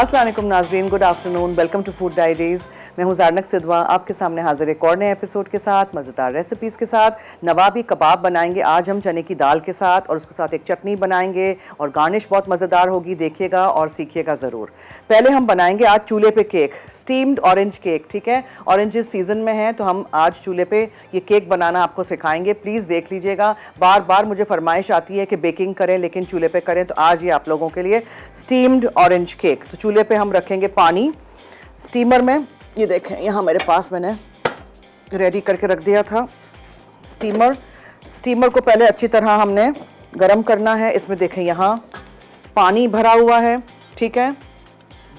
अस्सलाम वालेकुम नाज़रीन, good afternoon, welcome to Food Diaries. मैं हूँ ज़ारनक सिद्वा, आपके सामने हाजिर एक और नए एपिसोड के साथ, मज़ेदार रेसिपीज़ के साथ। नवाबी कबाब बनाएंगे आज हम चने की दाल के साथ, और उसके साथ एक चटनी बनाएंगे और गार्निश बहुत मज़ेदार होगी। देखिएगा और सीखिएगा ज़रूर। पहले हम बनाएंगे आज चूल्हे पे केक, स्टीम्ड ऑरेंज केक। ठीक है, ऑरेंजेस सीज़न में हैं तो हम आज चूल्हे पे ये केक बनाना आपको सिखाएंगे। प्लीज़ देख लीजिएगा, बार बार मुझे फरमाइश आती है कि बेकिंग करें लेकिन चूल्हे पे करें, तो आज ये आप लोगों के लिए स्टीम्ड ऑरेंज केक। तो चूल्हे पे हम रखेंगे पानी स्टीमर में। ये देखें, यहाँ मेरे पास मैंने रेडी करके रख दिया था स्टीमर को पहले अच्छी तरह हमने गरम करना है। इसमें देखें यहाँ पानी भरा हुआ है। ठीक है,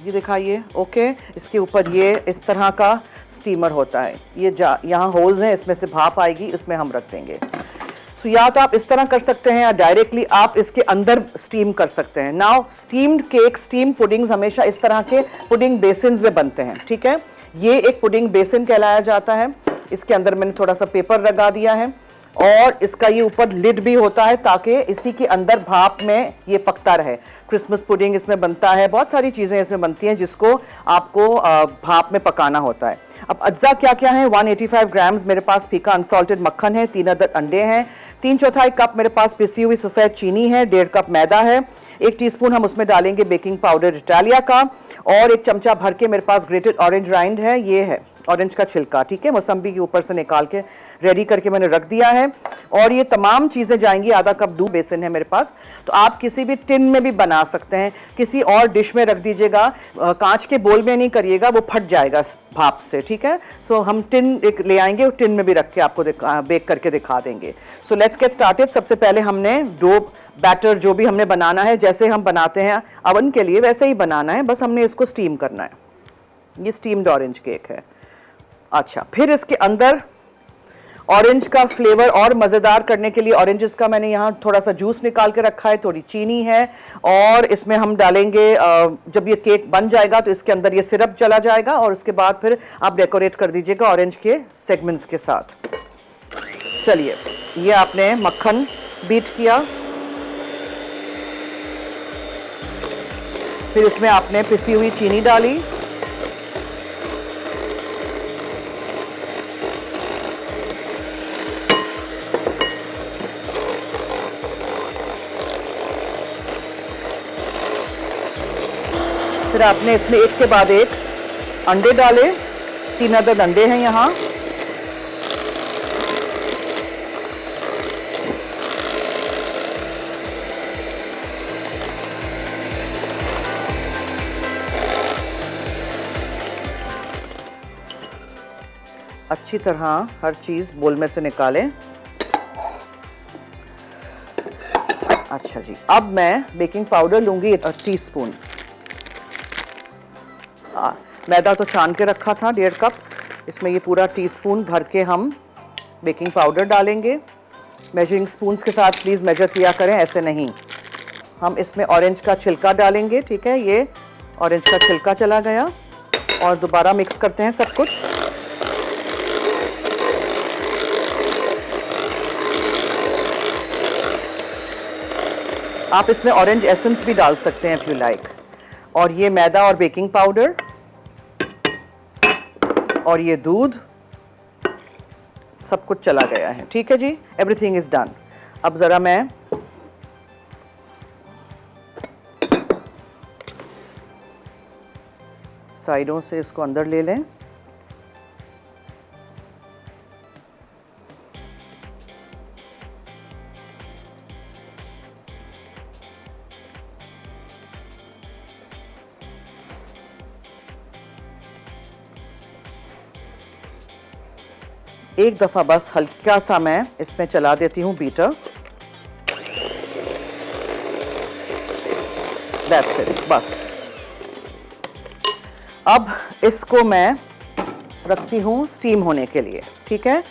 ये दिखाइए। ओके, इसके ऊपर ये इस तरह का स्टीमर होता है। ये यहाँ होल्स हैं, इसमें से भाप आएगी, इसमें हम रख देंगे। तो या तो आप इस तरह कर सकते हैं या डायरेक्टली आप इसके अंदर स्टीम कर सकते हैं। Now steamed cake, steam puddings हमेशा इस तरह के पुडिंग बेसिन्स में बनते हैं। ठीक है, ये एक पुडिंग बेसिन कहलाया जाता है। इसके अंदर मैंने थोड़ा सा पेपर लगा दिया है और इसका ये ऊपर लिड भी होता है ताकि इसी के अंदर भाप में ये पकता रहे। क्रिसमस पुडिंग इसमें बनता है, बहुत सारी चीज़ें इसमें बनती हैं जिसको आपको भाप में पकाना होता है। अब अज्जा क्या क्या है? 185 ग्राम्स मेरे पास फीका अनसॉल्टेड मक्खन है, 3 अदद अंडे हैं, 3/4 कप मेरे पास पिसी हुई सफ़ेद चीनी है, 1.5 कप मैदा है, 1 टीस्पून हम उसमें डालेंगे बेकिंग पाउडर इटालिया का, और 1 चमचा भर के मेरे पास ग्रेटेड ऑरेंज राइंड है, ये है ऑरेंज का छिलका। ठीक है, मौसम्बी के ऊपर से निकाल के रेडी करके मैंने रख दिया है। और ये तमाम चीज़ें जाएंगी। आधा कप दूध बेसन है मेरे पास। तो आप किसी भी टिन में भी बना सकते हैं, किसी और डिश में रख दीजिएगा। कांच के बोल में नहीं करिएगा, वो फट जाएगा भाप से। ठीक है, सो हम टिन एक ले आएंगे और टिन में भी रख के आपको बेक करके दिखा देंगे। So let's get started. सबसे पहले हमने डो बैटर जो भी हमने बनाना है, जैसे हम बनाते हैं अवन के लिए वैसे ही बनाना है, बस हमने इसको स्टीम करना है। ये स्टीम्ड ऑरेंज केक है। अच्छा, फिर इसके अंदर ऑरेंज का फ्लेवर और मज़ेदार करने के लिए ऑरेंजेस का मैंने यहाँ थोड़ा सा जूस निकाल के रखा है, थोड़ी चीनी है, और इसमें हम डालेंगे जब ये केक बन जाएगा तो इसके अंदर ये सिरप चला जाएगा, और उसके बाद फिर आप डेकोरेट कर दीजिएगा ऑरेंज के सेगमेंट्स के साथ। चलिए, ये आपने मक्खन बीट किया, फिर इसमें आपने पिसी हुई चीनी डाली, फिर आपने इसमें एक के बाद एक अंडे डाले, 3 अदद अंडे हैं यहाँ, अच्छी तरह हर चीज़ बोल में से निकालें। अच्छा जी, अब मैं बेकिंग पाउडर लूँगी 1 टीस्पून। मैदा तो छान के रखा था 1.5 कप, इसमें ये पूरा टीस्पून भर के हम बेकिंग पाउडर डालेंगे। मेजरिंग स्पून्स के साथ प्लीज़ मेजर किया करें, ऐसे नहीं। हम इसमें ऑरेंज का छिलका डालेंगे। ठीक है, ये ऑरेंज का छिलका चला गया, और दोबारा मिक्स करते हैं सब कुछ। आप इसमें ऑरेंज एसेंस भी डाल सकते हैं इफ़ यू लाइक। और ये मैदा और बेकिंग पाउडर और ये दूध, सब कुछ चला गया है। ठीक है जी, एवरीथिंग इज डन। अब ज़रा मैं साइडों से इसको अंदर ले लें। एक दफ़ा बस हल्का सा मैं इसमें चला देती हूँ बीटर। दैट्स इट, बस। अब इसको मैं रखती हूँ स्टीम होने के लिए। ठीक है,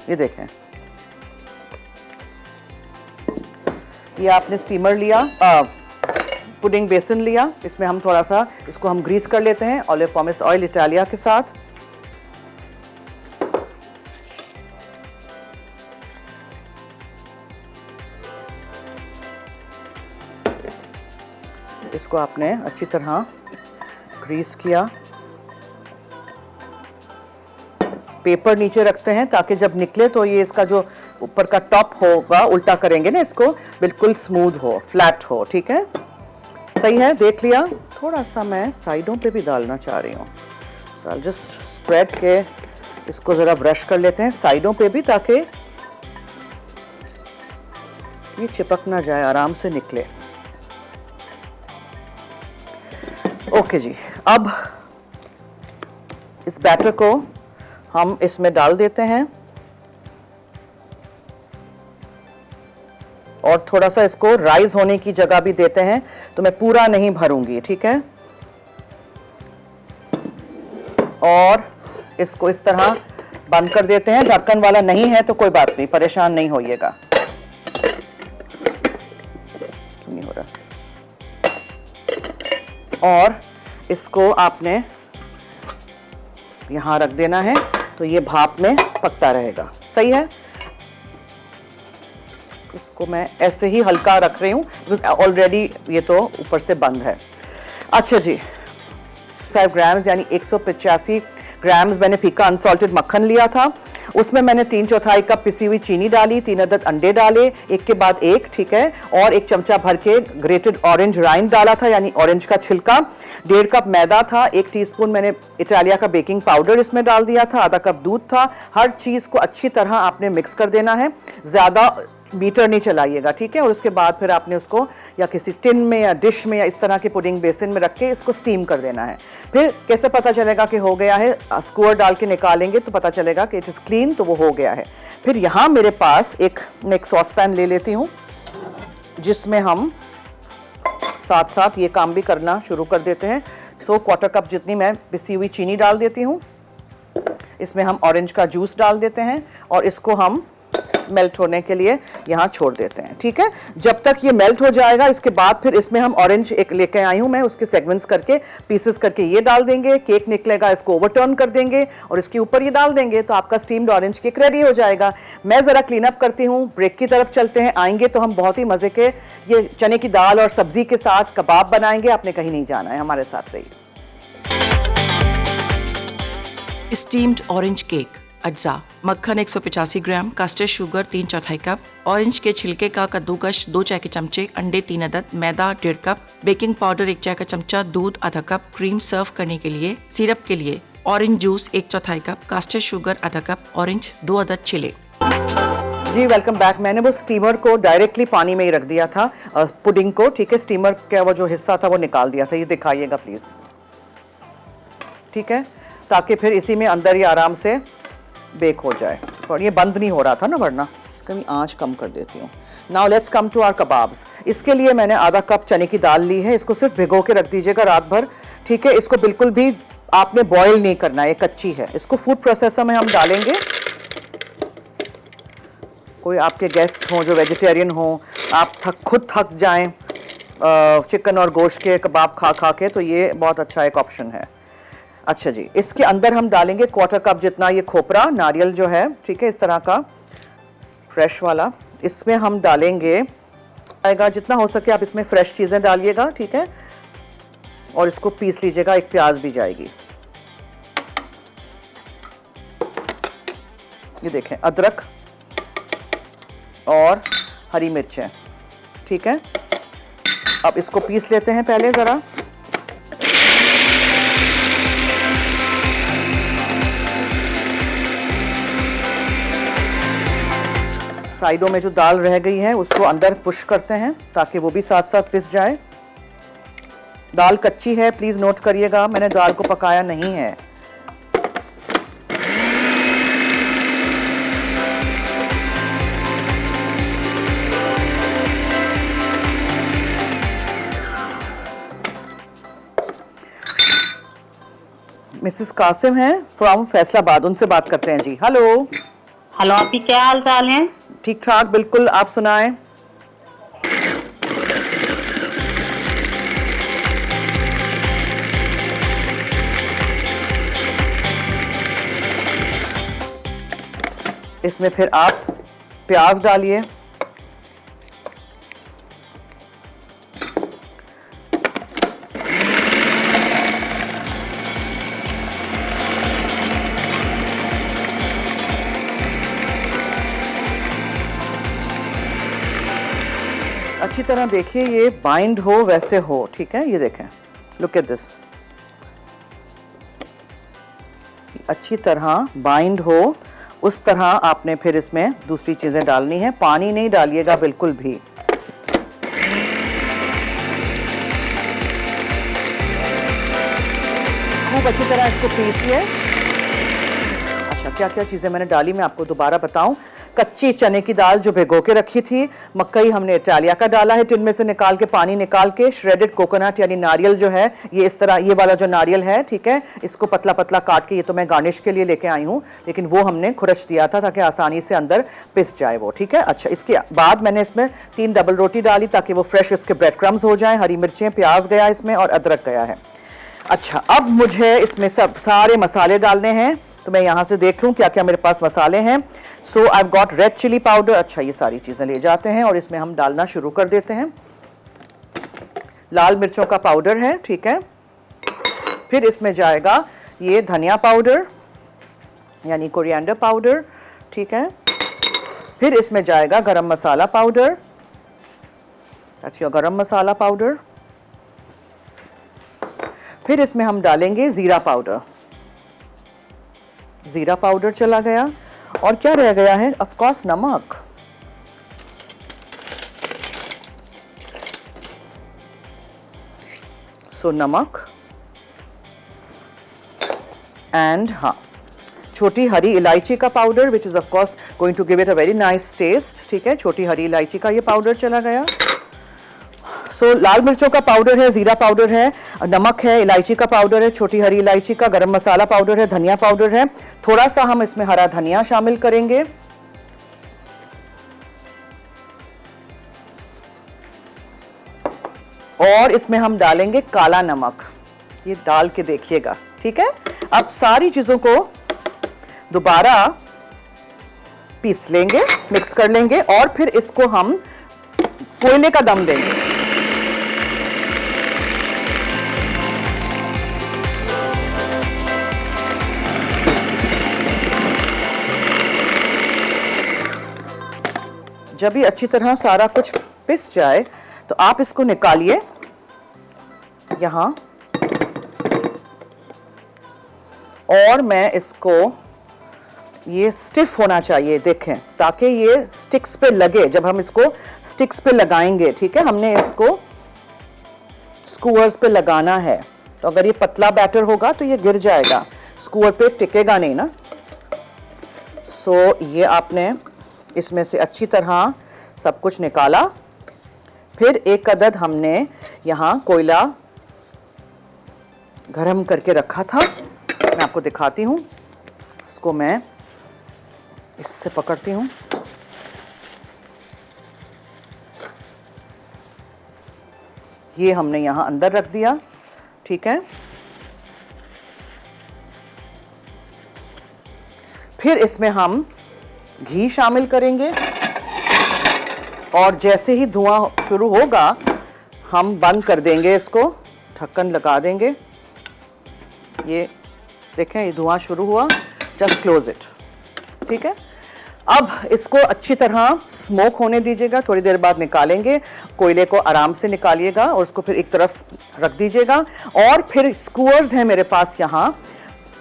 ये देखें, ये आपने स्टीमर लिया, पुडिंग बेसन लिया, इसमें हम थोड़ा सा इसको हम ग्रीस कर लेते हैं ऑलिव पॉमेस ऑयल इटालिया के साथ। इसको आपने अच्छी तरह ग्रीस किया। पेपर नीचे रखते हैं ताकि जब निकले तो ये इसका जो ऊपर का टॉप होगा, उल्टा करेंगे ना इसको, बिल्कुल स्मूथ हो, फ्लैट हो। ठीक है, सही है, देख लिया। थोड़ा सा मैं साइडों पे भी डालना चाह रही हूँ, सो जस्ट स्प्रेड के इसको ज़रा ब्रश कर लेते हैं साइडों पे भी, ताकि ये चिपक ना जाए, आराम से निकले। ओके जी, अब इस बैटर को हम इसमें डाल देते हैं और थोड़ा सा इसको राइज होने की जगह भी देते हैं, तो मैं पूरा नहीं भरूंगी। ठीक है, और इसको इस तरह बंद कर देते हैं। ढक्कन वाला नहीं है तो कोई बात नहीं, परेशान नहीं होइएगा। नहीं हो रहा। और इसको आपने यहां रख देना है, तो ये भाप में पकता रहेगा। सही है, इसको मैं ऐसे ही हल्का रख रही हूं, ऑलरेडी ये तो ऊपर से बंद है। अच्छा जी, 5 ग्राम्स यानी 185 ग्राम्स मैंने फीका अनसॉल्टेड मक्खन लिया था। उसमें मैंने 3/4 कप पिसी हुई चीनी डाली, 3 अदद अंडे डाले, एक के बाद एक। ठीक है, और 1 चमचा भर के ग्रेटेड ऑरेंज राइंड डाला था, यानी ऑरेंज का छिलका। 1.5 कप मैदा था, 1 टीस्पून मैंने इटालिया का बेकिंग पाउडर इसमें डाल दिया था, आधा कप दूध था। हर चीज़ को अच्छी तरह आपने मिक्स कर देना है, ज़्यादा बीटर नहीं चलाइएगा। ठीक है, और उसके बाद फिर आपने उसको या किसी टिन में या डिश में या इस तरह के पुडिंग बेसिन में रख के इसको स्टीम कर देना है। फिर कैसे पता चलेगा कि हो गया है? स्क्वायर डाल के निकालेंगे तो पता चलेगा कि इट इज़ क्लीन, तो वो हो गया है। फिर यहाँ मेरे पास मैं एक सॉस पैन ले लेती हूँ, जिसमें हम साथ साथ ये काम भी करना शुरू कर देते हैं। 1/4 कप जितनी मैं पिसी हुई चीनी डाल देती हूँ, इसमें हम ऑरेंज का जूस डाल देते हैं और इसको हम मेल्ट होने के लिए यहाँ छोड़ देते हैं। ठीक है, जब तक ये मेल्ट हो जाएगा, इसके बाद फिर इसमें हम ऑरेंज एक लेके आई हूँ मैं, उसके सेगमेंट्स करके, पीसेस करके ये डाल देंगे। केक निकलेगा, इसको ओवरटर्न कर देंगे और इसके ऊपर ये डाल देंगे, तो आपका स्टीम्ड ऑरेंज केक रेडी हो जाएगा। मैं ज़रा क्लीन अप करती हूँ, ब्रेक की तरफ चलते हैं। आएंगे तो हम बहुत ही मज़े के ये चने की दाल और सब्जी के साथ कबाब बनाएंगे। आपने कहीं नहीं जाना है, हमारे साथ रहिए। स्टीम्ड ऑरेंज केक अज्जा, मक्खन 185 ग्राम, कस्टर्ड शुगर 3/4 कप, ऑरेंज के छिलके का कद्दूकस 2 चाय के चमचे, अंडे 3 अदद, मैदा 1.5 कप, बेकिंग पाउडर 1 चाय का चमचा, दूध आधा कप, क्रीम सर्व करने के लिए, सिरप के लिए orange juice 1/4 cup, custard sugar आधा कप, ऑरेंज 2 अदद छिले। जी वेलकम बैक। मैंने वो स्टीमर को डायरेक्टली पानी में ही रख दिया था, पुडिंग को। ठीक है, स्टीमर का वो जो हिस्सा था वो निकाल दिया था, ये दिखाइएगा प्लीज़। ठीक है, ताकि फिर इसी में अंदर ही आराम से बेक हो जाए। और ये बंद नहीं हो रहा था ना, वरना इसका भी आंच कम कर देती हूँ। Now let's come to our kebabs. इसके लिए मैंने आधा कप चने की दाल ली है, इसको सिर्फ भिगो के रख दीजिएगा रात भर। ठीक है, इसको बिल्कुल भी आपने बॉयल नहीं करना है, ये कच्ची है। इसको फूड प्रोसेसर में हम डालेंगे। कोई आपके गेस्ट हों जो वेजिटेरियन हों, आप खुद थक जाएं चिकन और गोश्त के कबाब खा खा के, तो ये बहुत अच्छा एक ऑप्शन है। अच्छा जी, इसके अंदर हम डालेंगे 1/4 कप जितना ये खोपरा नारियल जो है, ठीक है, इस तरह का फ्रेश वाला। इसमें हम डालेंगे आएगा, जितना हो सके आप इसमें फ्रेश चीज़ें डालिएगा। ठीक है, और इसको पीस लीजिएगा, एक प्याज भी जाएगी। ये देखें, अदरक और हरी मिर्चें। ठीक है, अब इसको पीस लेते हैं पहले ज़रा। साइडों में जो दाल रह गई है उसको अंदर पुश करते हैं ताकि वो भी साथ साथ पिस जाए। दाल कच्ची है, प्लीज़ नोट करिएगा, मैंने दाल को पकाया नहीं है। मिसेस कासिम हैं फ्रॉम फैसलाबाद, उनसे बात करते हैं जी। हेलो। हेलो, आपकी क्या हाल चाल है? ठीक ठाक, बिल्कुल, आप सुनाएं। इसमें फिर आप प्याज डालिए, अच्छी तरह देखिए ये बाइंड हो वैसे हो, ठीक है। ये देखें, लुक एट दिस, अच्छी तरह बाइंड हो, उस तरह आपने फिर इसमें दूसरी चीजें डालनी है। पानी नहीं डालिएगा बिल्कुल भी। खूब अच्छी तरह इसको पीसिए। अच्छा, क्या क्या चीजें मैंने डाली मैं आपको दोबारा बताऊं। कच्ची चने की दाल जो भिगो के रखी थी, मकई हमने इटालिया का डाला है टिन में से निकाल के, पानी निकाल के, श्रेडेड कोकोनट यानी नारियल जो है, ये इस तरह, ये वाला जो नारियल है, ठीक है, इसको पतला पतला काट के, ये तो मैं गार्निश के लिए लेके आई हूँ, लेकिन वो हमने खुरच दिया था ताकि आसानी से अंदर पिस जाए वो, ठीक है। अच्छा, इसके बाद मैंने इसमें 3 डबल रोटी डाली ताकि वो फ्रेश उसके ब्रेड क्रम्स हो जाए। हरी मिर्चें, प्याज गया इसमें और अदरक गया है। अच्छा, अब मुझे इसमें सब सारे मसाले डालने हैं, तो मैं यहाँ से देख लूँ क्या क्या मेरे पास मसाले हैं। So I got red chilli powder. अच्छा, ये सारी चीज़ें ले जाते हैं और इसमें हम डालना शुरू कर देते हैं। लाल मिर्चों का पाउडर है, ठीक है। फिर इसमें जाएगा ये धनिया पाउडर यानी कोरिएंडर पाउडर, ठीक है। फिर इसमें जाएगा गरम मसाला पाउडर, अच्छा, गरम मसाला पाउडर। फिर इसमें हम डालेंगे जीरा पाउडर, जीरा पाउडर चला गया। और क्या रह गया है, ऑफ कोर्स नमक। सो नमक एंड हाँ, छोटी हरी इलायची का powder which is of course going to give it a very nice taste, ठीक है। छोटी हरी इलायची का ये पाउडर चला गया। सो लाल मिर्चों का पाउडर है, जीरा पाउडर है, नमक है, इलायची का पाउडर है, छोटी हरी इलायची का, गरम मसाला पाउडर है, धनिया पाउडर है, थोड़ा सा हम इसमें हरा धनिया शामिल करेंगे। और इसमें हम डालेंगे काला नमक, ये डाल के देखिएगा, ठीक है। अब सारी चीजों को दोबारा पीस लेंगे, मिक्स कर लेंगे और फिर इसको हम कोयले का दम देंगे। जब ये अच्छी तरह सारा कुछ पिस जाए तो आप इसको निकालिए यहाँ, और मैं इसको, ये स्टिफ होना चाहिए देखें, ताकि ये स्टिक्स पे लगे। जब हम इसको स्टिक्स पे लगाएंगे, ठीक है, हमने इसको स्कूअर्स पे लगाना है, तो अगर ये पतला बैटर होगा तो ये गिर जाएगा, स्कूअर पे टिकेगा नहीं ना। सो ये आपने इसमें से अच्छी तरह सब कुछ निकाला। फिर एक अदद हमने यहाँ कोयला गरम करके रखा था, मैं आपको दिखाती हूँ। इसको मैं इससे पकड़ती हूँ, ये हमने यहाँ अंदर रख दिया, ठीक है। फिर इसमें हम घी शामिल करेंगे और जैसे ही धुआं शुरू होगा हम बंद कर देंगे इसको, ढक्कन लगा देंगे। ये देखें, ये धुआं शुरू हुआ, जस्ट क्लोज इट, ठीक है। अब इसको अच्छी तरह स्मोक होने दीजिएगा, थोड़ी देर बाद निकालेंगे। कोयले को आराम से निकालिएगा और उसको फिर एक तरफ रख दीजिएगा। और फिर स्कूअर्स हैं मेरे पास यहाँ,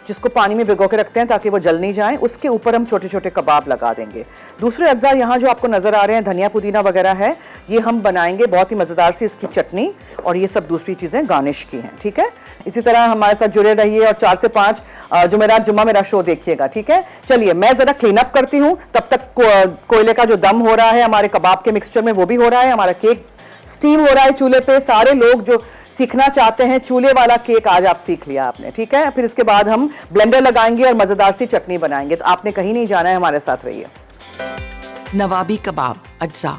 जिसको पानी में भिगो के रखते हैं ताकि वो जल नहीं जाए, उसके ऊपर हम छोटे छोटे कबाब लगा देंगे। दूसरे अज्जा यहाँ जो आपको नज़र आ रहे हैं, धनिया पुदीना वगैरह है, ये हम बनाएंगे बहुत ही मज़ेदार सी इसकी चटनी, और ये सब दूसरी चीज़ें गार्निश की हैं, ठीक है। इसी तरह हमारे साथ जुड़े रहिए और 4 से 5 जुमेरात जुम्मा मेरा शो देखिएगा, ठीक है। चलिए मैं ज़रा क्लीन अप करती हूँ, तब तक कोयले का जो दम हो रहा है हमारे कबाब के मिक्सचर में वो भी हो रहा है, हमारा केक स्टीम हो रहा है चूल्हे पे। सारे लोग जो सीखना चाहते हैं चूल्हे वाला केक, आज आप सीख लिया आपने, ठीक है। फिर इसके बाद हम ब्लेंडर लगाएंगे और मजेदार सी चटनी बनाएंगे, तो आपने कहीं नहीं जाना है, हमारे साथ रहिए। नवाबी कबाब अज्जा: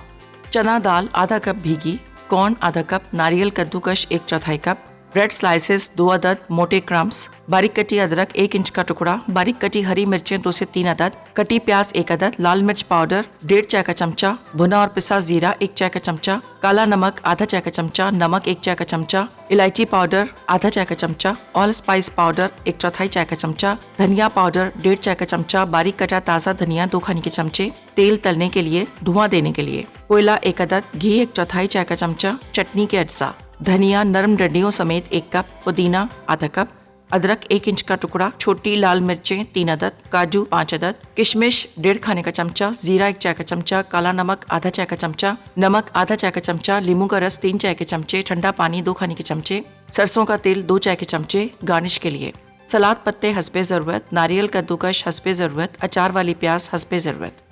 चना दाल आधा कप भीगी, कॉर्न आधा कप, नारियल कद्दूकश 1/4 कप, ब्रेड स्लाइसेस 2 अदद, मोटे क्रम्स, बारीक कटी अदरक 1 इंच का टुकड़ा, बारीक कटी हरी मिर्चें 2 से 3 अदद, कटी प्याज 1 अदद, लाल मिर्च पाउडर 1.5 चाय का चमचा, भुना और पिसा जीरा 1 चाय का चमचा, काला नमक आधा चाय का चमचा, नमक 1 चाय का चमचा, इलायची पाउडर आधा चाय का चमचा, ऑल स्पाइस पाउडर 1/4 चाय का चमचा, धनिया पाउडर 1.5 चाय का चमचा, बारीक कटा ताज़ा धनिया 2 खाने के चमचे, तेल तलने के लिए, धुआं देने के लिए, कोयला 1 अदद, घी 1/4 चाय का चमचा, चटनी के अज्जा, धनिया नरम डंडियों समेत 1 कप, पुदीना आधा कप, अदरक 1 इंच का टुकड़ा, छोटी लाल मिर्चें 3 अदद, काजू 5 अदद, किशमिश 1.5 खाने का चमचा, जीरा 1 चाय का चमचा, काला नमक आधा चाय का चमचा, नमक आधा चाय का चमचा, नींबू का रस 3 चाय के चमचे, ठंडा पानी 2 खाने के चमचे, सरसों का तेल 2 चाय के चमचे, गार्निश के लिए सलाद पत्ते हस्बे ज़रूरत, नारियल कद्दूकश हस्बे ज़रूरत, अचार वाली प्याज हस्बे ज़रूरत।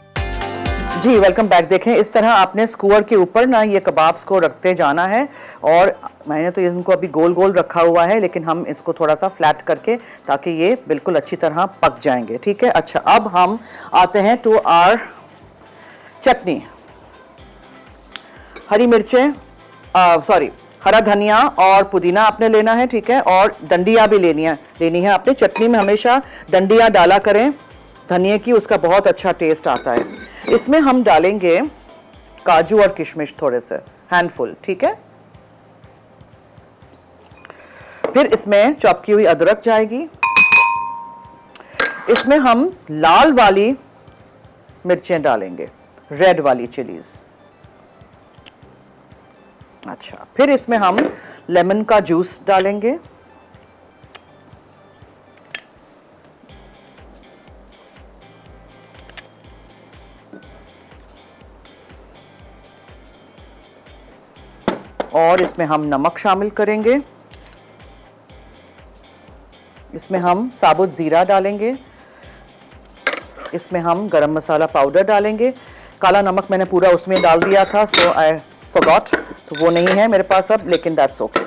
जी वेलकम बैक। देखें इस तरह आपने स्कूअर के ऊपर ना ये कबाब्स को रखते जाना है, और मैंने तो इनको अभी गोल गोल रखा हुआ है, लेकिन हम इसको थोड़ा सा फ्लैट करके ताकि ये बिल्कुल अच्छी तरह पक जाएंगे। ठीक है, अच्छा अब हम आते हैं टू आवर चटनी। हरी मिर्चें सॉरी हरा धनिया और पुदीना आपने लेना है, ठीक है, और डंडियाँ भी लेनी है आपने। चटनी में हमेशा डंडियाँ डाला करें धनिया की, उसका बहुत अच्छा टेस्ट आता है। इसमें हम डालेंगे काजू और किशमिश थोड़े से, हैंडफुल, ठीक है। फिर इसमें चॉप की हुई अदरक जाएगी। इसमें हम लाल वाली मिर्चें डालेंगे, रेड वाली चिलीज। अच्छा, फिर इसमें हम लेमन का जूस डालेंगे। और इसमें हम नमक शामिल करेंगे। इसमें हम साबुत ज़ीरा डालेंगे। इसमें हम गरम मसाला पाउडर डालेंगे। काला नमक मैंने पूरा उसमें डाल दिया था, सो आई फॉरगॉट, तो वो नहीं है मेरे पास अब, लेकिन दैट्स ओके।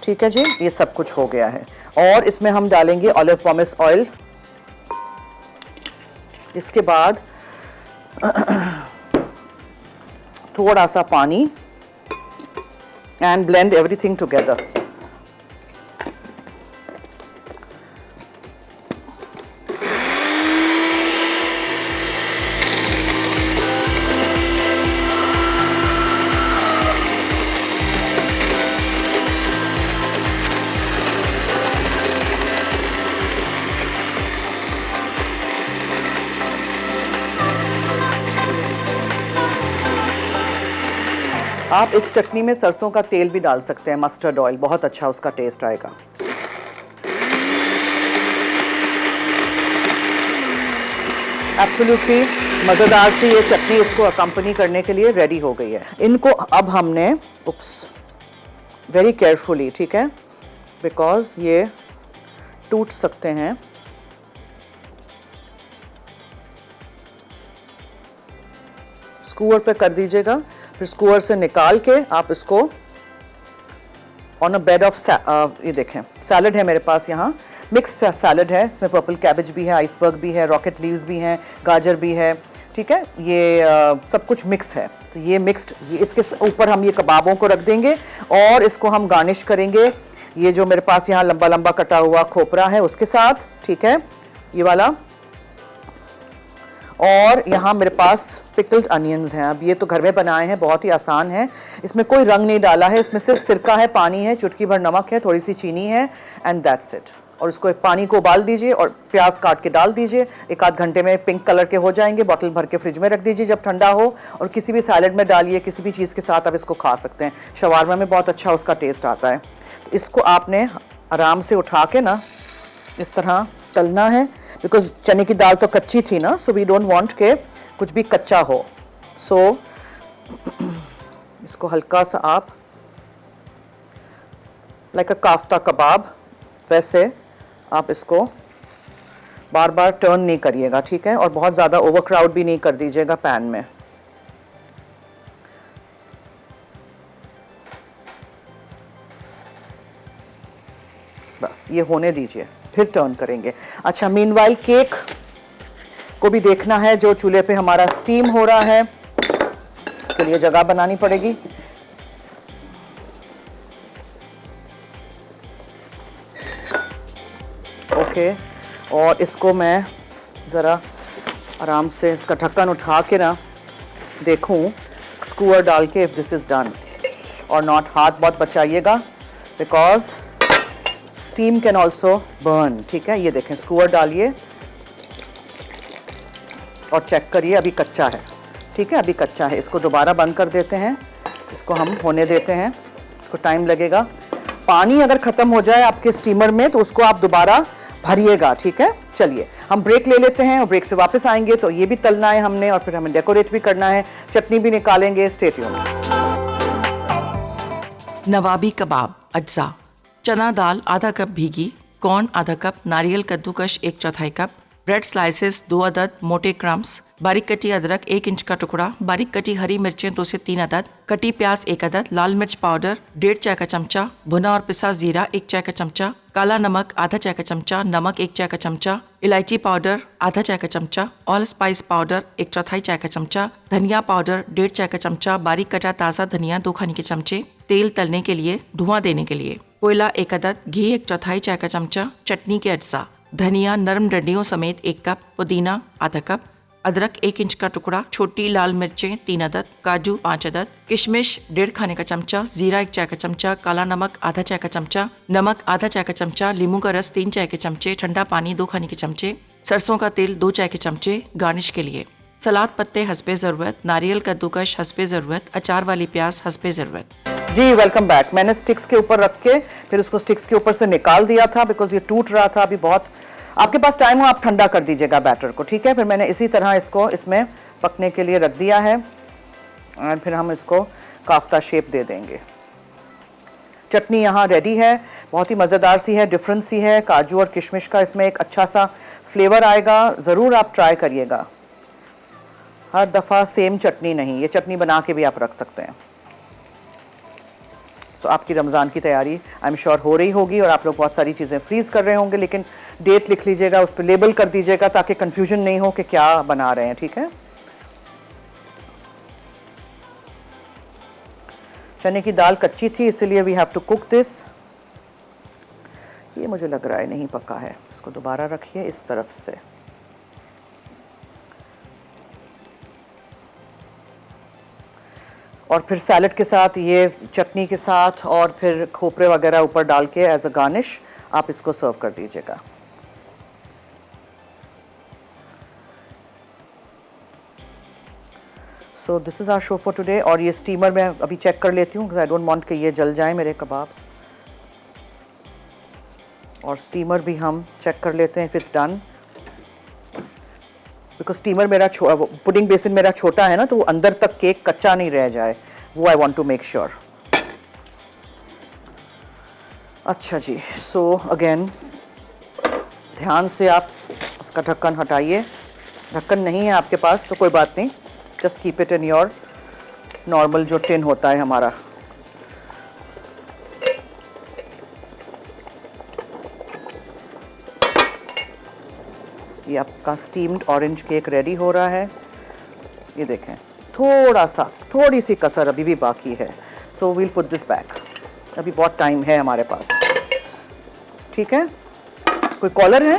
ठीक है जी, ये सब कुछ हो गया है। और इसमें हम डालेंगे ऑलिव पॉमेस ऑयल। इसके बाद थोड़ा सा पानी, and blend everything together. आप इस चटनी में सरसों का तेल भी डाल सकते हैं, मस्टर्ड ऑयल, बहुत अच्छा उसका टेस्ट आएगा। एब्सोल्युटली मज़ेदार सी ये चटनी इसको अकम्पनी करने के लिए रेडी हो गई है। इनको अब हमने वेरी केयरफुली, ठीक है, बिकॉज ये टूट सकते हैं। स्कूअर पे कर दीजिएगा, फिर स्कूअर से निकाल के आप इसको ऑन अ बेड ऑफ, ये देखें सैलड है मेरे पास, यहाँ मिक्स सैलड है। इसमें पर्पल कैबेज भी है, आइसबर्ग भी है, रॉकेट लीव्स भी हैं, गाजर भी है, ठीक है, ये सब कुछ मिक्स है। तो ये मिक्स्ड, इसके ऊपर हम ये कबाबों को रख देंगे और इसको हम गार्निश करेंगे। ये जो मेरे पास यहाँ लंबा लंबा कटा हुआ खोपरा है उसके साथ, ठीक है, ये वाला। और यहाँ मेरे पास पिकल्ड अनियंस हैं। अब ये तो घर में बनाए हैं, बहुत ही आसान है, इसमें कोई रंग नहीं डाला है, इसमें सिर्फ सिरका है, पानी है, चुटकी भर नमक है, थोड़ी सी चीनी है, एंड दैट्स इट। और इसको पानी को उबाल दीजिए और प्याज काट के डाल दीजिए। 1 आध घंटे में पिंक कलर के हो जाएंगे। बॉटल भर के फ्रिज में रख दीजिए जब ठंडा हो, और किसी भी सैलड में डालिए, किसी भी चीज़ के साथ आप इसको खा सकते हैं। शवारमा में बहुत अच्छा उसका टेस्ट आता है। तो इसको आपने आराम से उठा के ना इस तरह तलना है, बिकॉज चने की दाल तो कच्ची थी ना, सो वी डोंट वांट के कुछ भी कच्चा हो। सो इसको हल्का सा आप लाइक अ काफ्ता कबाब, वैसे आप इसको बार बार टर्न नहीं करिएगा, ठीक है, और बहुत ज़्यादा ओवर क्राउड भी नहीं कर दीजिएगा पैन में। बस ये होने दीजिए, फिर टर्न करेंगे। अच्छा, मीनवाइल केक को भी देखना है जो चूल्हे पे हमारा स्टीम हो रहा है, इसके लिए जगह बनानी पड़ेगी। ओके, और इसको मैं ज़रा आराम से इसका ढक्कन उठा के ना देखूं स्क्यूअर डाल के if this is done or not. हाथ बहुत बचाइएगा because steam can also burn. ठीक है, ये देखें स्क्यूअर डालिए और चेक करिए, अभी कच्चा है। ठीक है, अभी कच्चा है। इसको दोबारा बंद कर देते हैं, इसको हम होने देते हैं, इसको टाइम लगेगा। पानी अगर ख़त्म हो जाए आपके स्टीमर में तो उसको आप दोबारा भरिएगा। ठीक है, चलिए हम ब्रेक ले लेते हैं और ब्रेक से वापस आएंगे तो ये भी तलना है हमने और फिर हमें डेकोरेट भी करना है, चटनी भी निकालेंगे। Stay tuned. नवाबी कबाब अज्जा, चना दाल आधा कप भीगी, कॉर्न आधा कप, नारियल कद्दूकश 1/4 कप, ब्रेड स्लाइसेस 2 अदद, मोटे क्रम्स, बारीक कटी अदरक 1 इंच का टुकड़ा, बारीक कटी हरी मिर्चें 2 से 3 अदद, कटी प्याज 1 अदद, लाल मिर्च पाउडर 1.5 चाय का चमचा, भुना और पिसा जीरा 1 चाय का चमचा, काला नमक आधा चाय का चमचा, नमक 1 चाय का चमचा, इलायची पाउडर आधा चाय का चमचा, ऑल स्पाइस पाउडर 1/4 चाय का चमचा, धनिया पाउडर 1.5 चाय का चमचा, बारीक कटा ताज़ा धनिया 2 खाने के चमचे, तेल तलने के लिए, धुआं देने के लिए, कोयला 1 अदद, घी 1/4 चाय का चमचा, चटनी के अज्जा, धनिया नरम डंडियों समेत 1 कप, पुदीना आधा कप, अदरक 1 इंच का टुकड़ा, छोटी लाल मिर्चें 3 अदद, काजू 5 अदद, किशमिश 1.5 खाने का चमचा, जीरा 1 चाय का चमचा, काला नमक आधा चाय का चमचा, नमक आधा चाय का चमचा, नींबू का रस 3 चाय के चमचे, ठंडा पानी 2 खाने के चमचे, सरसों का तेल 2 चाय के चमचे। गार्निश के लिए सलाद पत्ते हस्बे ज़रूरत, नारियल कद्दूकश हस्बे ज़रूरत, अचार वाली प्याज हस्बे ज़रूरत। जी वेलकम बैक। मैंने स्टिक्स के ऊपर रख के फिर उसको स्टिक्स के ऊपर से निकाल दिया था बिकॉज ये टूट रहा था। अभी बहुत आपके पास टाइम हो आप ठंडा कर दीजिएगा बैटर को। ठीक है, फिर मैंने इसी तरह इसको इसमें पकने के लिए रख दिया है और फिर हम इसको काफ्ता शेप दे देंगे। चटनी यहाँ रेडी है, बहुत ही मज़ेदार सी है, डिफरेंट सी है। काजू और किशमिश का इसमें एक अच्छा सा फ्लेवर आएगा। ज़रूर आप ट्राई करिएगा, हर दफ़ा सेम चटनी नहीं, ये चटनी बना के भी आप रख सकते हैं। तो आपकी रमज़ान की तैयारी आई एम श्योर हो रही होगी और आप लोग बहुत सारी चीज़ें फ्रीज़ कर रहे होंगे, लेकिन डेट लिख लीजिएगा, उस पर लेबल कर दीजिएगा ताकि कंफ्यूजन नहीं हो कि क्या बना रहे हैं। ठीक है, चने की दाल कच्ची थी इसलिए we have to cook this. ये मुझे लग रहा है नहीं पका है, इसको दोबारा रखिए इस तरफ से। और फिर सैलड के साथ, ये चटनी के साथ और फिर खोपरे वगैरह ऊपर डाल के एज अ गार्निश आप इसको सर्व कर दीजिएगा। So this is our show for today. और ये स्टीमर मैं अभी चेक कर लेती हूँ बिकॉज आई डोंट वांट कि ये जल जाए मेरे कबाब्स। और स्टीमर भी हम चेक कर लेते हैं if it's done, because steamer मेरा पुडिंग बेसिन मेरा छोटा है ना, तो वो अंदर तक केक कच्चा नहीं रह जाए, वो I want to make sure. अच्छा जी, सो अगेन ध्यान से आप इसका ढक्कन हटाइए। ढक्कन नहीं है आपके पास तो कोई बात नहीं, just keep it in your normal जो टिन होता है हमारा। ये आपका स्टीम्ड ऑरेंज केक रेडी हो रहा है। ये देखें, थोड़ी सी कसर अभी भी बाकी है। So we'll put this back, अभी बहुत टाइम है हमारे पास। ठीक है, कोई कॉलर है?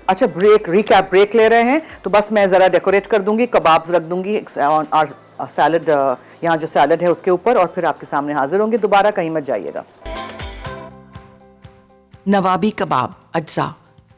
अच्छा, ब्रेक ले रहे हैं तो बस मैं ज़रा डेकोरेट कर दूंगी, कबाब्स रख दूंगी और सैलड, यहाँ जो सैलड है उसके ऊपर, और फिर आपके सामने हाजिर होंगे दोबारा। कहीं मत जाइएगा। नवाबी कबाब अज्जा,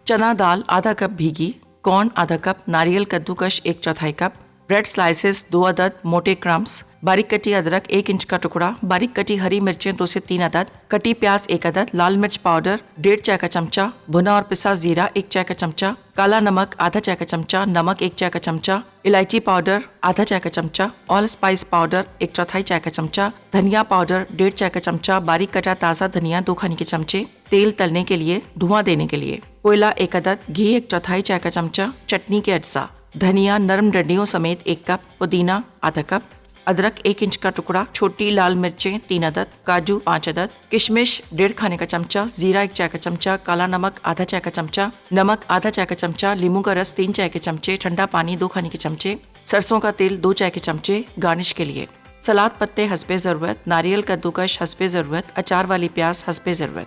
चना दाल आधा कप भीगी, कॉर्न आधा कप, नारियल कद्दूकश 1/4 कप, ब्रेड स्लाइसेस 2 अदद, मोटे क्रम्स, बारीक कटी अदरक 1 इंच का टुकड़ा, बारीक कटी हरी मिर्चें 2 से 3 अदद, कटी प्याज 1 अदद, लाल मिर्च पाउडर 1.5 चाय का चमचा, भुना और पिसा जीरा 1 चाय का चमचा, काला नमक आधा चाय का चमचा, नमक 1 चाय का चमचा, इलायची पाउडर आधा चाय का चमचा, ऑल स्पाइस पाउडर 1/4 चाय का चमचा, धनिया पाउडर 1.5 चाय का चमचा, बारीक कटा ताज़ा धनिया 2 खाने के चमचे, तेल तलने के लिए, धुआं देने के लिए, कोयला 1 अदद, घी 1/4 चाय का चमचा, चटनी के अज्जा, धनिया नरम डंडियों समेत 1 कप, पुदीना आधा कप, अदरक 1 इंच का टुकड़ा, छोटी लाल मिर्चें 3 अदद, काजू 5 अदद, किशमिश 1.5 खाने का चमचा, जीरा 1 चाय का चमचा, काला नमक आधा चाय का चमचा, नमक आधा चाय का चमचा, नींबू का रस 3 चाय के चमचे, ठंडा पानी 2 खाने के चमचे, सरसों का तेल 2 चाय के चमचे। गार्निश के लिए सलाद पत्ते हस्बे ज़रूरत, नारियल कद्दूकश हस्बे ज़रूरत, अचार वाली प्याज हस्बे ज़रूरत।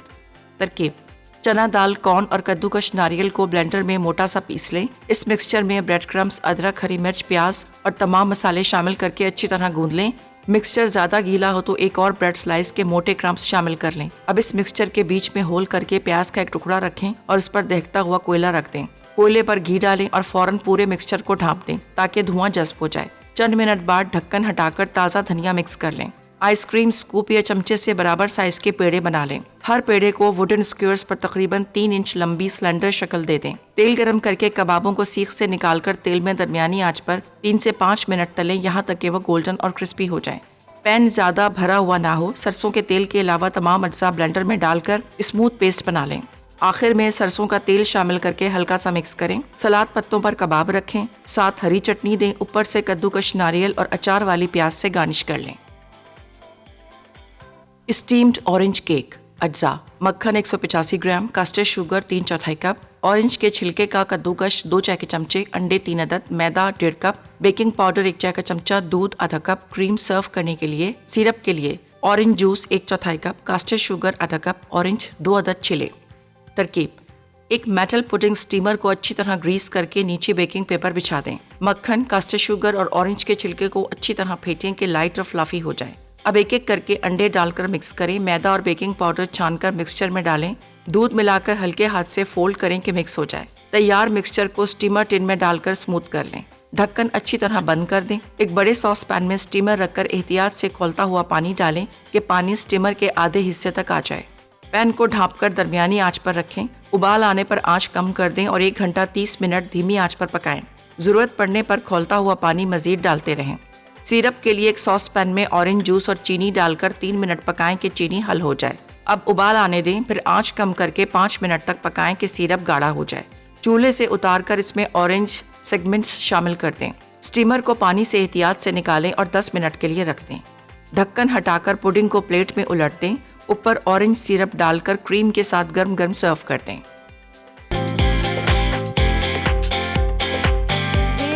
तरकीब: चना दाल, कॉर्न और कद्दूकश नारियल को ब्लेंडर में मोटा सा पीस लें। इस मिक्सचर में ब्रेड क्रम्स, अदरक, हरी मिर्च, प्याज और तमाम मसाले शामिल करके अच्छी तरह गूंद लें। मिक्सचर ज़्यादा गीला हो तो एक और ब्रेड स्लाइस के मोटे क्रम्स शामिल कर लें। अब इस मिक्सचर के बीच में होल करके प्याज का एक टुकड़ा रखें और इस पर दहकता हुआ कोयला रख दें। कोयले पर घी डालें और फौरन पूरे मिक्सचर को ढाँप दें ताकि धुआं जज्ब हो जाए। चंद मिनट बाद ढक्कन हटाकर ताज़ा धनिया मिक्स कर लें। आइसक्रीम स्कूप या चमचे से बराबर साइज के पेड़े बना लें। हर पेड़े को वुडन स्क्वेयर्स पर तकरीबन 3 इंच लंबी स्लेंडर शक्ल दे दें। तेल गरम करके कबाबों को सीख से निकालकर तेल में दरमियानी आंच पर 3 से 5 मिनट तलें, यहाँ तक कि वो गोल्डन और क्रिस्पी हो जाएं। पैन ज़्यादा भरा हुआ ना हो। सरसों के तेल के अलावा तमाम अज्जा ब्लेंडर में डालकर स्मूथ पेस्ट बना लें। आखिर में सरसों का तेल शामिल करके हल्का सा मिक्स करें। सलाद पत्तों पर कबाब रखें, साथ हरी चटनी दें। ऊपर से कद्दूकश नारियल और अचार वाली प्याज से गार्निश कर लें। Steamed orange cake. अज्जा: मक्खन 185 ग्राम, कस्टर्ड शुगर 3/4 कप, ऑरेंज के छिलके का कद्दूकश 2 चाय के चमचे, अंडे 3 अदद, मैदा 1.5 कप, बेकिंग पाउडर 1 चाय का चमचा, दूध आधा कप, क्रीम सर्व करने के लिए। सिरप के लिए orange juice 1/4 cup, custard sugar आधा कप, ऑरेंज 2 अदद छिले। तरकीब: एक मेटल पुडिंग स्टीमर को अच्छी तरह ग्रीस करके नीचे बेकिंग पेपर बिछा दें। मक्खन, कस्टर्ड शुगर और ऑरेंज के छिलके को अच्छी तरह फेंटें कि लाइट और फ्लफी हो जाए। अब एक एक करके अंडे डालकर मिक्स करें। मैदा और बेकिंग पाउडर छानकर मिक्सचर में डालें। दूध मिलाकर हल्के हाथ से फोल्ड करें कि मिक्स हो जाए। तैयार मिक्सचर को स्टीमर टिन में डालकर स्मूथ कर लें। ढक्कन अच्छी तरह बंद कर दें। एक बड़े सॉस पैन में स्टीमर रखकर एहतियात से खौलता हुआ पानी डालें कि पानी स्टीमर के आधे हिस्से तक आ जाए। पैन को ढाँपकर दरमियानी आंच पर रखें। उबाल आने पर आंच कम कर दें और 1 घंटा 30 मिनट धीमी आंच पर पकाएं। जरूरत पड़ने पर खौलता हुआ पानी मजीद डालते रहें। सिरप के लिए एक सॉस पैन में ऑरेंज जूस और चीनी डालकर 3 मिनट पकाएं कि चीनी हल हो जाए। अब उबाल आने दें, फिर आंच कम करके 5 मिनट तक पकाएं कि सिरप गाढ़ा हो जाए। चूल्हे से उतारकर इसमें ऑरेंज सेगमेंट्स शामिल कर दें। स्टीमर को पानी से एहतियात से निकालें और 10 मिनट के लिए रख दें। ढक्कन हटाकर पुडिंग को प्लेट में उलट दें। ऊपर ऑरेंज सिरप डालकर क्रीम के साथ गर्म गर्म सर्व कर दें।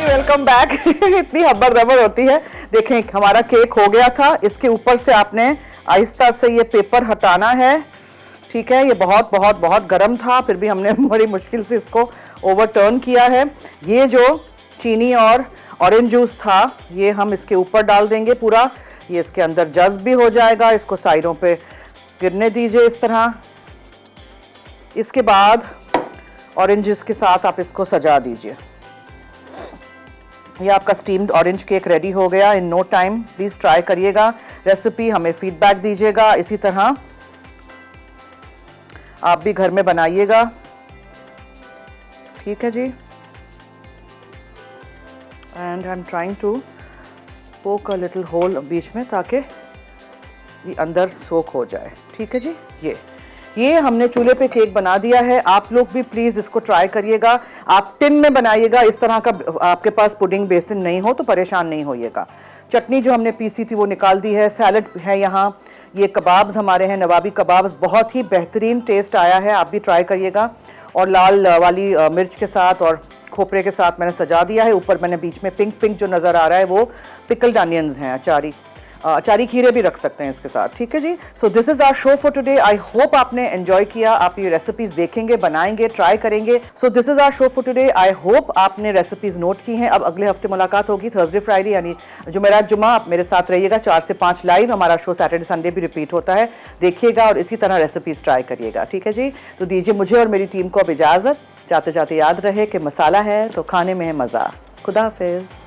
Welcome back. इतनी हब्बर दबर होती है। देखें, हमारा केक हो गया था। इसके ऊपर से आपने आहिस्ता से ये पेपर हटाना है। ठीक है, ये बहुत बहुत बहुत गर्म था, फिर भी हमने बड़ी मुश्किल से इसको ओवरटर्न किया है। ये जो चीनी और ऑरेंज जूस था ये हम इसके ऊपर डाल देंगे पूरा। ये इसके अंदर जज्ब भी हो जाएगा। इसको साइडों पे गिरने दीजिए इस तरह। इसके बाद ऑरेंजेस के साथ आप इसको सजा दीजिए। ये आपका स्टीम्ड ऑरेंज केक रेडी हो गया in no time. Please try करिएगा रेसिपी, हमें फीडबैक दीजिएगा। इसी तरह आप भी घर में बनाइएगा। ठीक है जी। And I am trying to poke a little hole बीच में ताकि ये अंदर सोक हो जाए। ठीक है जी। ये हमने चूल्हे पे केक बना दिया है। आप लोग भी प्लीज़ इसको ट्राई करिएगा। आप टिन में बनाइएगा। इस तरह का आपके पास पुडिंग बेसिन नहीं हो तो परेशान नहीं होइएगा। चटनी जो हमने पीसी थी वो निकाल दी है। सैलड है यहाँ। ये कबाब्स हमारे हैं, नवाबी कबाब्स, बहुत ही बेहतरीन टेस्ट आया है। आप भी ट्राई करिएगा। और लाल वाली मिर्च के साथ और खोपरे के साथ मैंने सजा दिया है। ऊपर मैंने बीच में पिंक पिंक जो नज़र आ रहा है वो पिकल्ड अनियंस हैं, अचारी खीरे भी रख सकते हैं इसके साथ। ठीक है जी। So this is our show for today. I hope आपने एंजॉय किया। आप ये रेसिपीज़ देखेंगे, बनाएंगे, ट्राई करेंगे। So this is our show for today. I hope आपने रेसिपीज़ नोट की हैं। अब अगले हफ्ते मुलाकात होगी थर्सडे फ्राइडे यानी जुमेरात जुमा। आप मेरे साथ रहिएगा 4 से 5 लाइव। हमारा शो सैटरडे संडे भी रिपीट होता है, देखिएगा और इसी तरह रेसिपीज़ ट्राई करिएगा। ठीक है जी। तो दीजिए मुझे और मेरी टीम को अब इजाज़त। जाते जाते याद रहे कि मसाला है तो खाने में है मज़ा। खुदा हाफिज़।